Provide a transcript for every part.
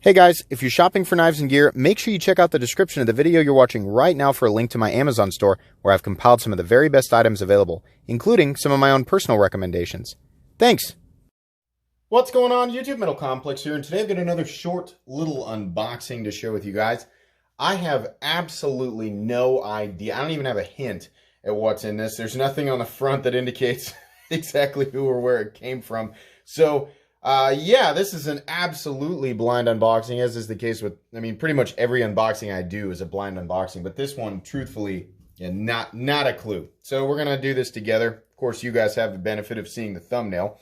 Hey guys, if you're shopping for knives and gear, make sure you check out the description of the video you're watching right now for a link to my Amazon store where I've compiled some of the very best items available, including some of my own personal recommendations. Thanks! What's going on, YouTube? Metal Complex here, and today I've got another short little unboxing to share with you guys. I have absolutely no idea. I don't even have a hint at what's in this. There's nothing on the front that indicates exactly who or where it came from. So, yeah, this is an absolutely blind unboxing, as is the case with, pretty much every unboxing I do is a blind unboxing. But this one, truthfully, yeah, not a clue. So we're going to do this together. Of course, you guys have the benefit of seeing the thumbnail.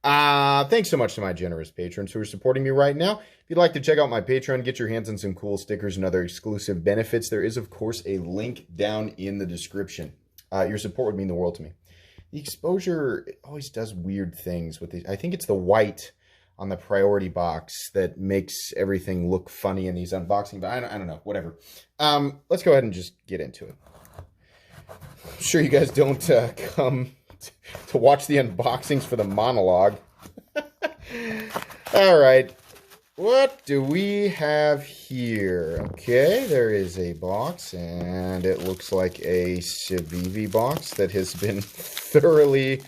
Thanks so much to my generous patrons who are supporting me right now. If you'd like to check out my Patreon, get your hands on some cool stickers and other exclusive benefits, there is, of course, a link down in the description. Your support would mean the world to me. The exposure always does weird things with it. I think it's the white on the priority box that makes everything look funny in these unboxing, but I don't know, whatever. Let's go ahead and just get into it. I'm sure you guys don't come to watch the unboxings for the monologue. All right. What do we have here? Okay, there is a box, and it looks like a Civivi box that has been thoroughly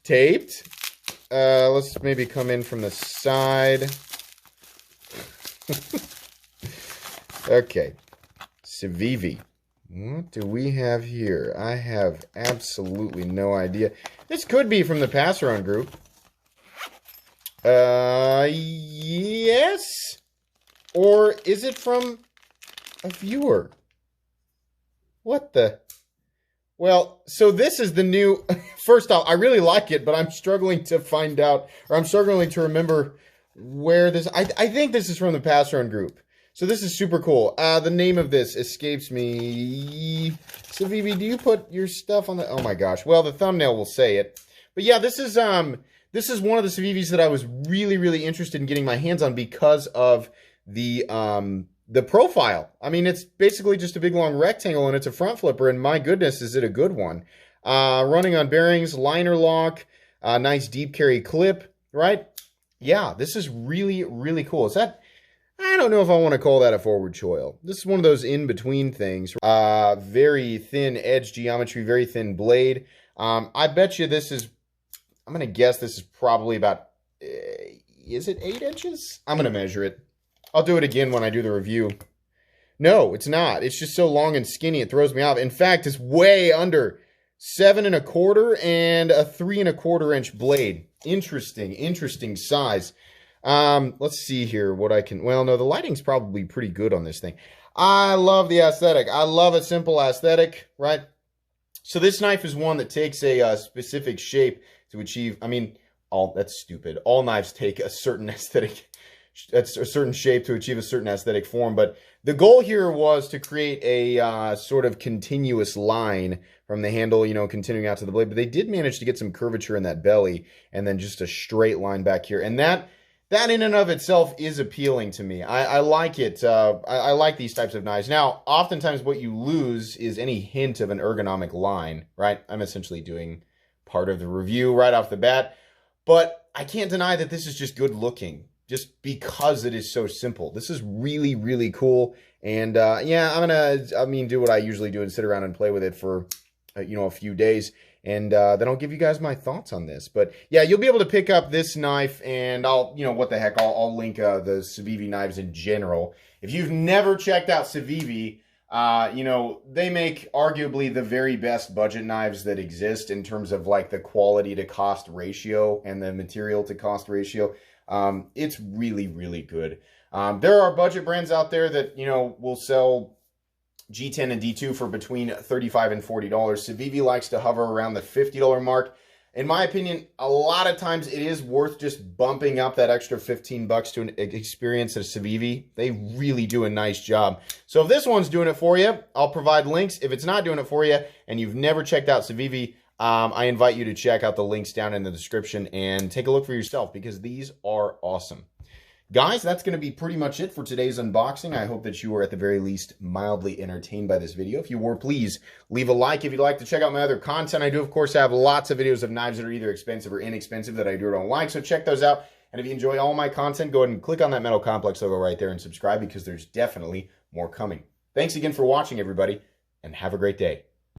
taped. Let's maybe come in from the side. Okay, Civivi. What do we have here? I have absolutely no idea. This could be from the pass-around group. Yes? Or is it from a viewer? What the? Well, so this is the new... First off, I really like it, but I'm struggling to find out, or I'm struggling to remember where this... I think this is from the pass-around group. So this is super cool. The name of this escapes me. Civivi, do you put your stuff on the... Oh my gosh. Well, the thumbnail will say it. But yeah, this is one of the Civivis that I was really interested in getting my hands on because of the profile. I mean, it's basically just a big long rectangle and it's a front flipper, and my goodness, is it a good one. Running on bearings, liner lock, nice deep carry clip, right? Yeah, this is really cool. Is that... I don't know if I want to call that a forward choil. This is one of those in-between things. Very thin edge geometry, very thin blade. I bet you this is... I'm going to guess this is probably about... is it 8 inches? I'm going to measure it. I'll do it again when I do the review. No, it's not. It's just so long and skinny it throws me off. In fact, it's way under 7 1/4 and a 3 1/4 inch blade. Interesting size. Let's see here what I can... Well, no, the lighting's probably pretty good on this thing. I love the aesthetic. I love a simple aesthetic, right? So this knife is one that takes a specific shape to achieve... that's stupid. All knives take a certain aesthetic... That's a certain shape to achieve a certain aesthetic form, but the goal here was to create a sort of continuous line from the handle, continuing out to the blade, but they did manage to get some curvature in that belly, and then just a straight line back here, and that in and of itself is appealing to me. I like it. I like these types of knives. Now, oftentimes what you lose is any hint of an ergonomic line, right? I'm essentially doing part of the review right off the bat, but I can't deny that this is just good looking, just because it is so simple. This is really cool, and yeah, I'm gonna, do what I usually do and sit around and play with it for, a few days, and then I'll give you guys my thoughts on this. But yeah, you'll be able to pick up this knife, and I'll, what the heck, I'll link the Civivi knives in general. If you've never checked out Civivi, they make arguably the very best budget knives that exist in terms of like the quality to cost ratio and the material to cost ratio. It's really good. There are budget brands out there that, will sell G10 and D2 for between $35 and $40. Civivi likes to hover around the $50 mark. In my opinion, a lot of times it is worth just bumping up that extra 15 bucks to an experience at Civivi. They really do a nice job. So if this one's doing it for you, I'll provide links. If it's not doing it for you and you've never checked out Civivi, I invite you to check out the links down in the description and take a look for yourself, because these are awesome. Guys, that's going to be pretty much it for today's unboxing. I hope that you were at the very least mildly entertained by this video. If you were, please leave a like. If you'd like to check out my other content, I do, of course, have lots of videos of knives that are either expensive or inexpensive that I do or don't like, so check those out. And if you enjoy all my content, go ahead and click on that Metal Complex logo right there and subscribe, because there's definitely more coming. Thanks again for watching, everybody, and have a great day.